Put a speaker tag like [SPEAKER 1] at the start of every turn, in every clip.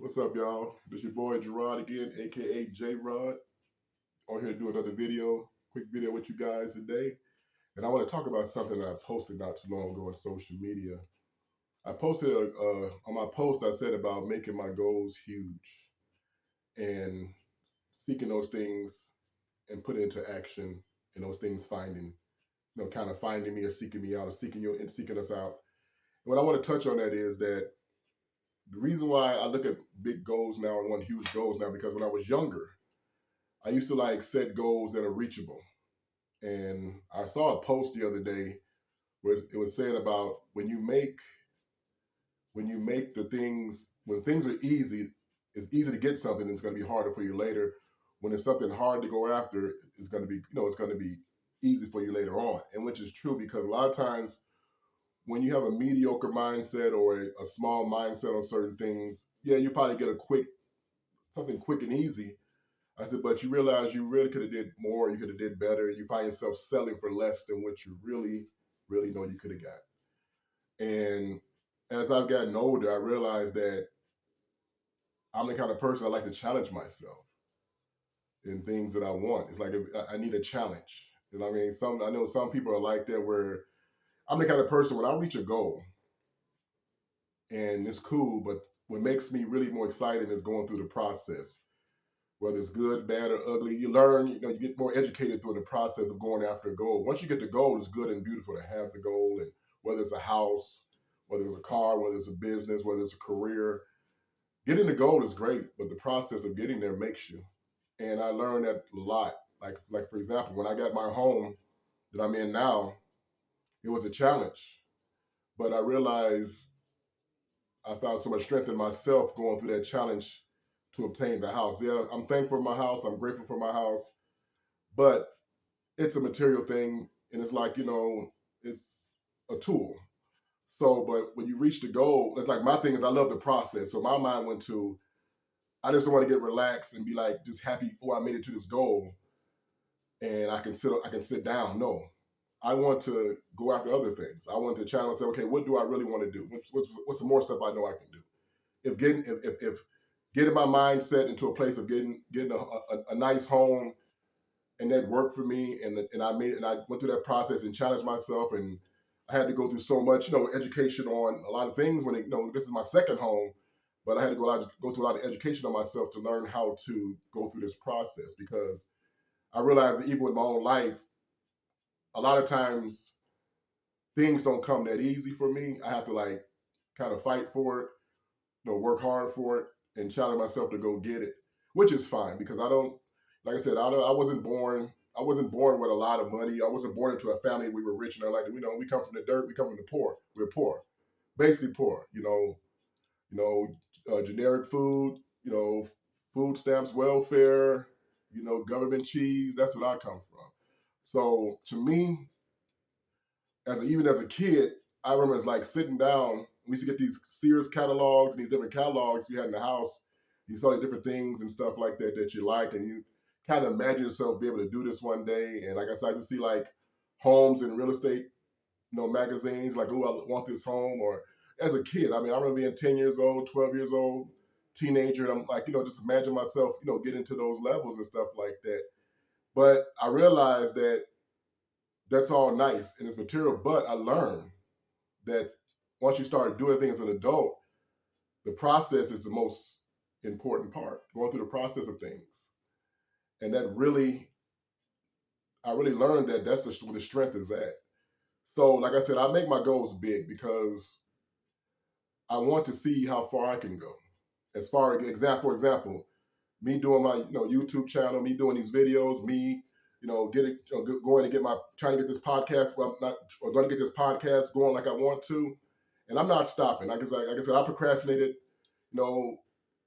[SPEAKER 1] What's up, y'all? This your boy Gerard again, aka J Rod. On here to do another quick video with you guys today. And I want to talk about something that I posted not too long ago on social media. I posted on my post, I said about making my goals huge and seeking those things and putting into action, and those things kind of finding me or seeking me out or seeking you and seeking us out. And what I want to touch on that is that the reason why I look at big goals now and want huge goals now, because when I was younger, I used to like set goals that are reachable. And I saw a post the other day where it was saying about when you make the things when things are easy, it's easy to get something, and it's going to be harder for you later. When it's something hard to go after, it's going to be it's going to be easy for you later on, and which is true because a lot of times when you have a mediocre mindset or a small mindset on certain things, yeah, you probably get something quick and easy. I said, but you realize you really could have did more, you could have did better. You find yourself selling for less than what you really know you could have got. And as I've gotten older, I realized that I'm the kind of person I like to challenge myself in things that I want. It's like I need a challenge. You know what I mean? I know some people are like that where I'm the kind of person when I reach a goal and it's cool, but what makes me really more excited is going through the process, whether it's good, bad, or ugly. You learn, you get more educated through the process of going after a goal. Once you get the goal, it's good and beautiful to have the goal, and whether it's a house, whether it's a car, whether it's a business, whether it's a career, getting the goal is great, but the process of getting there makes you. And I learned that a lot. Like for example, when I got my home that I'm in now, it was a challenge, but I realized I found so much strength in myself going through that challenge to obtain the house. Yeah, I'm thankful for my house. I'm grateful for my house, but it's a material thing, and it's like it's a tool. So, but when you reach the goal, it's like my thing is I love the process. So my mind went to I just don't want to get relaxed and be like just happy. Oh, I made it to this goal, and I can sit down. No, I want to go after other things. I want to challenge and say, okay, what do I really want to do? What's the more stuff I know I can do? If getting my mindset into a place of getting a nice home, and that worked for me, and I went through that process and challenged myself, and I had to go through so much education on a lot of things when this is my second home, but I had to go through a lot of education on myself to learn how to go through this process, because I realized that even with my own life, a lot of times things don't come that easy for me. I have to like kind of fight for it, work hard for it, and challenge myself to go get it, which is fine because I don't, like I said, I wasn't born. I wasn't born with a lot of money. I wasn't born into a family we were rich and like we come from the dirt. We come from the poor. We're poor, basically poor. Generic food. Food stamps, welfare. Government cheese. That's what I come from. So to me, even as a kid, I remember it's like sitting down. We used to get these Sears catalogs and these different catalogs you had in the house. You saw the different things and stuff like that you like, and you kind of imagine yourself be able to do this one day. And like I said, I used to see like homes and real estate, magazines, like, oh, I want this home. Or as a kid, I mean, I remember being 10 years old, 12 years old, teenager, and I'm like, just imagine myself, get into those levels and stuff like that. But I realized that that's all nice and it's material, but I learned that once you start doing things as an adult, the process is the most important part. Going through the process of things, and I really learned that that's where the strength is at. So, like I said, I make my goals big because I want to see how far I can go. As far as for example, me doing my YouTube channel, me doing these videos, me going to get trying to get this podcast. Well, not or going to get this podcast going like I want to, and I'm not stopping. Like I said, I procrastinated, a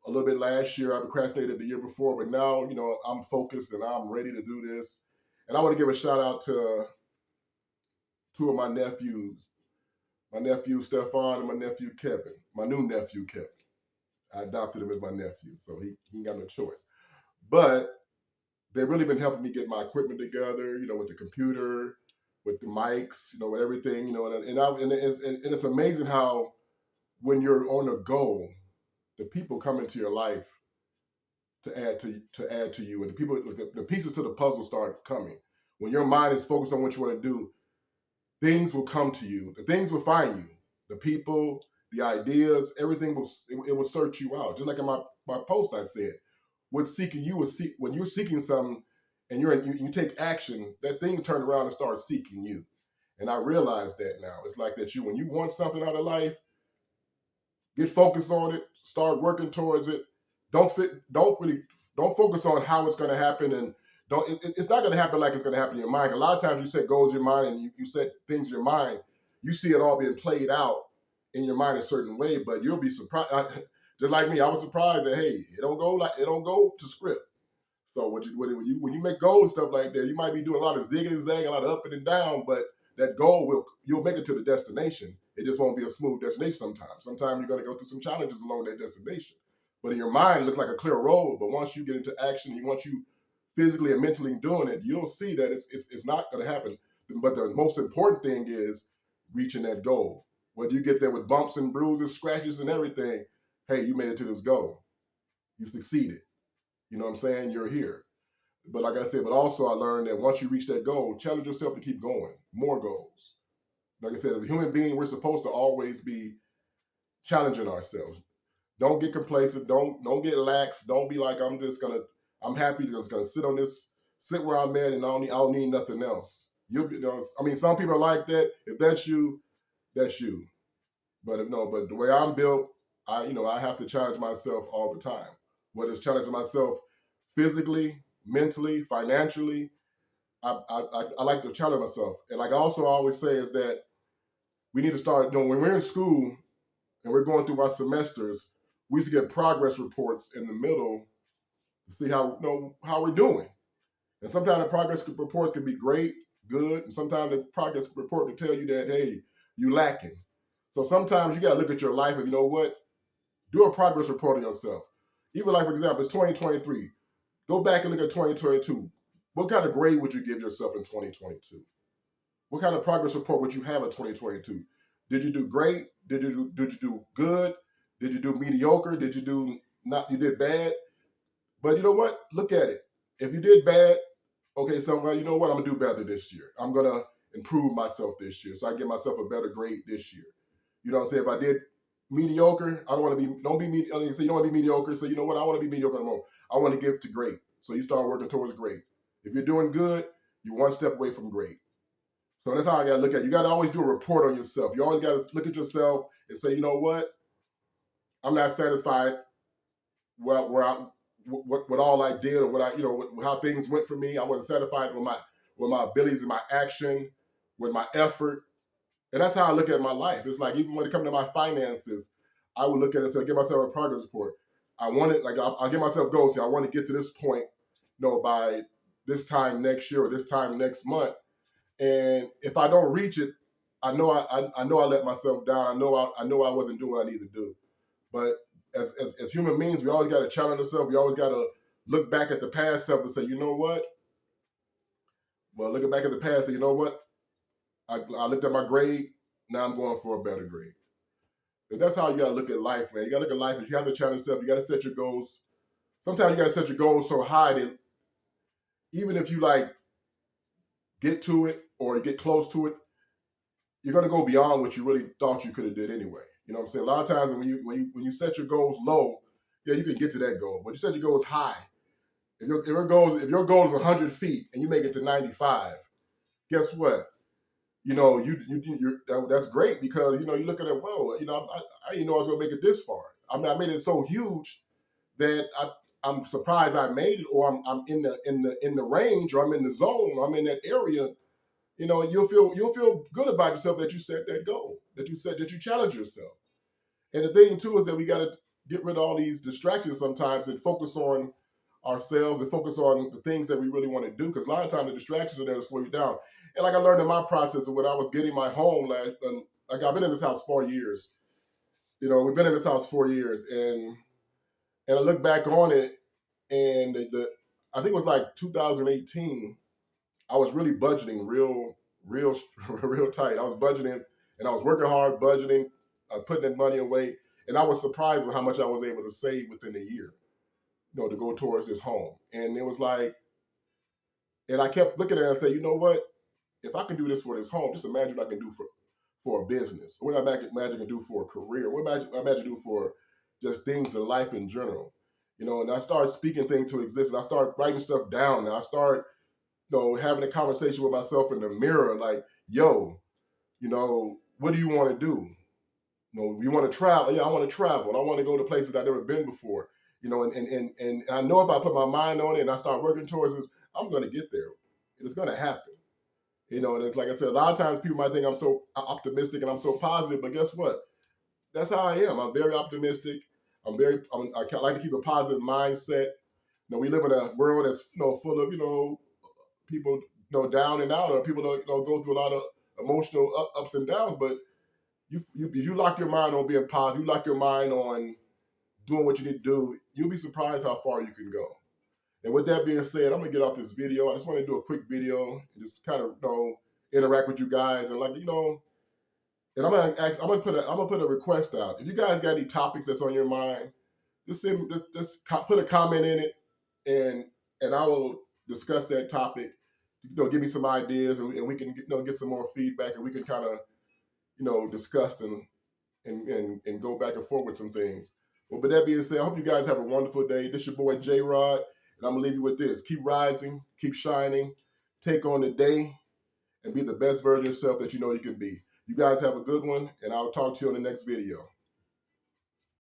[SPEAKER 1] little bit last year. I procrastinated the year before, but now I'm focused and I'm ready to do this. And I want to give a shout out to two of my nephews, my nephew Stefan and my nephew Kevin, my new nephew Kevin. I adopted him as my nephew, so he ain't got no choice. But they've really been helping me get my equipment together, with the computer, with the mics, with everything, and it's amazing how when you're on a goal, the people come into your life to you, and the pieces to the puzzle start coming. When your mind is focused on what you want to do, things will come to you. The things will find you. The people, the ideas, everything will search you out. Just like in my post, I said, what's seeking you is when you're seeking something, and you take action, that thing turn around and start seeking you. And I realize that now. It's like that when you want something out of life, get focused on it, start working towards it. Don't focus on how it's going to happen, and it's not going to happen like it's going to happen in your mind. A lot of times you set goals in your mind, and you set things in your mind, you see it all being played out in your mind a certain way, but you'll be surprised. Just like me, I was surprised that, hey, it don't go to script. So when you make goals and stuff like that, you might be doing a lot of zigging and zagging, a lot of up and down, but that goal you'll make it to the destination. It just won't be a smooth destination sometimes. Sometimes you're going to go through some challenges along that destination. But in your mind, it looks like a clear road. But once you get into action, once you physically and mentally doing it, you'll see that it's not going to happen. But the most important thing is reaching that goal. Whether you get there with bumps and bruises, scratches and everything, hey, you made it to this goal. You succeeded. You know what I'm saying? You're here. But like I said, but also I learned that once you reach that goal, challenge yourself to keep going. More goals. Like I said, as a human being, we're supposed to always be challenging ourselves. Don't get complacent. Don't get lax. Don't be like, I'm happy to just gonna sit where I'm at, and I don't need nothing else. Some people are like that. If that's you, that's you. But the way I'm built, I have to challenge myself all the time. Whether it's challenging myself physically, mentally, financially, I like to challenge myself. And like I also always say is that we need to start doing, when we're in school and we're going through our semesters, we used to get progress reports in the middle to see how we're doing. And sometimes the progress reports can be great, good, and sometimes the progress report can tell you that, hey, you lacking. So sometimes you got to look at your life and, you know what, do a progress report on yourself. Even like, for example, it's 2023. Go back and look at 2022. What kind of grade would you give yourself in 2022? What kind of progress report would you have in 2022? Did you do great? Did you do good? Did you do mediocre? Did you do you did bad? But you know what? Look at it. If you did bad, okay, so you know what? I'm gonna do better this year. I'm gonna improve myself this year, so I get myself a better grade this year. You know what I'm saying? If I did mediocre, I don't want to be. Don't be mediocre. So you don't want to be mediocre. So you know what? I want to be mediocre no more. I want to get to great. So you start working towards great. If you're doing good, you're one step away from great. So that's how I got to look at it. You got to always do a report on yourself. You always got to look at yourself and say, you know what? I'm not satisfied with all I did, or with how things went for me. I wasn't satisfied with my abilities and my action, with my effort. And that's how I look at my life. It's like, even when it comes to my finances, I would look at it and say, give myself a progress report. I'll give myself goals. I want to get to this point, by this time next year or this time next month. And if I don't reach it, I know I let myself down. I know I wasn't doing what I need to do. But as human beings, we always got to challenge ourselves. We always got to look back at the past self and say, you know what? Well, looking back at the past, and say, you know what? I looked at my grade. Now I'm going for a better grade. And that's how you got to look at life, man. You got to look at life as you have to challenge yourself. You got to set your goals. Sometimes you got to set your goals so high that even if you get to it or you get close to it, you're going to go beyond what you really thought you could have did anyway. You know what I'm saying? A lot of times when you set your goals low, yeah, you can get to that goal. But you set your goals high. If your goal is 100 feet and you make it to 95, guess what? That's great, because you're looking at, well, I didn't know I was gonna make it this far. I mean, I made it so huge that I'm surprised I made it, or I'm in the range, or I'm in the zone, or I'm in that area. You'll feel good about yourself that you set that goal, that you challenge yourself. And the thing too is that we got to get rid of all these distractions sometimes and focus on ourselves and focus on the things that we really want to do. Because a lot of times the distractions are there to slow you down. And like I learned in my process of when I was getting my home, like I've been in this house 4 years. We've been in this house 4 years, and I look back on it, and I think it was like 2018. I was really budgeting real, real, real tight. I was budgeting, and I was working hard budgeting, putting that money away. And I was surprised with how much I was able to save within a year, to go towards this home. And it was like, and I kept looking at it and say, you know what? If I can do this for this home, just imagine what I can do for a business. What I imagine I can do for a career. What I imagine do for just things in life in general. And I started speaking things to existence. I started writing stuff down. And I started, having a conversation with myself in the mirror, like, yo, what do you want to do? You want to travel? Yeah, I want to travel. And I want to go to places I've never been before. And I know if I put my mind on it and I start working towards this, I'm going to get there. It's going to happen. And it's like I said, a lot of times people might think I'm so optimistic and I'm so positive, but guess what? That's how I am. I'm very optimistic. I like to keep a positive mindset. We live in a world that's full of people down and out, or people that go through a lot of emotional ups and downs. But you lock your mind on being positive. You lock your mind on doing what you need to do. You'll be surprised how far you can go. And with that being said, I'm gonna get off this video. I just want to do a quick video and just kind of interact with you guys and and I'm gonna put a request out. If you guys got any topics that's on your mind, just put a comment in it, and I will discuss that topic. Give me some ideas, and we can get some more feedback, and we can kind of discuss and go back and forth with some things. Well, with that being said, I hope you guys have a wonderful day. This is your boy J Rod, and I'm gonna leave you with this: keep rising, keep shining, take on the day, and be the best version of yourself that you know you can be. You guys have a good one, and I'll talk to you on the next video.